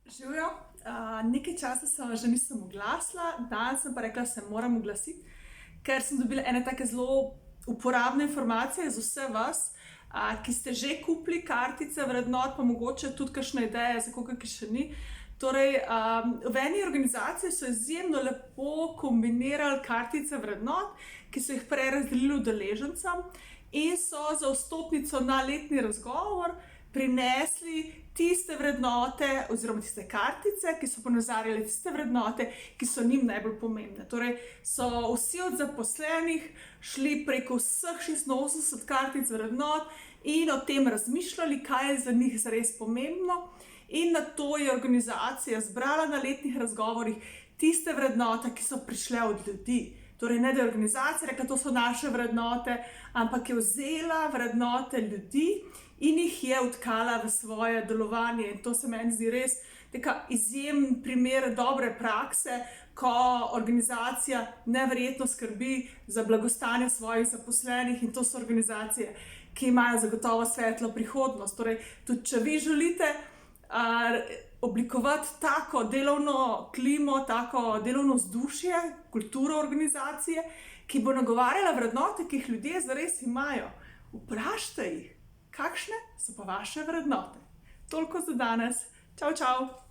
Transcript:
Živijo. Nekaj časa se že nisem oglasila, danes sem pa rekla, da se moram oglasiti, ker sem dobila ene take zelo uporabne informacije za vse vas, ki ste že kupili kartice vrednot, pa mogoče tudi kakšne ideje za koga, ki še ni. Torej, v eni organizaciji so izjemno lepo kombinirali kartice vrednot, ki so jih prerazdelili udeležencem in so za vstopnico na letni razgovor prinesli tiste vrednote oziroma tiste kartice, ki so ponazarjale tiste vrednote, ki so njim najbolj pomembne. Torej, so vsi od zaposlenih šli preko vseh 86 kartic vrednot in o tem razmišljali, kaj je za njih zares pomembno. In nato je organizacija zbrala na letnih razgovorih tiste vrednote, ki so prišle od ljudi. Torej, ne da je organizacija rekla, to so naše vrednote, ampak je vzela vrednote ljudi in jih je vtkala v svoje delovanje. In to se meni zdi res taka izjemen primer dobre prakse, ko organizacija neverjetno skrbi za blagostanje svojih zaposlenih, in to so organizacije, ki imajo zagotovo svetlo prihodnost. Torej, tudi če vi želite oblikovati tako delovno klimo, tako delovno vzdušje, kulturo organizacije, ki bo nagovarjala vrednote, ki jih ljudje zares imajo. Vprašajte jih, kakšne so pa vaše vrednote. Toliko za danes. Čau, čau!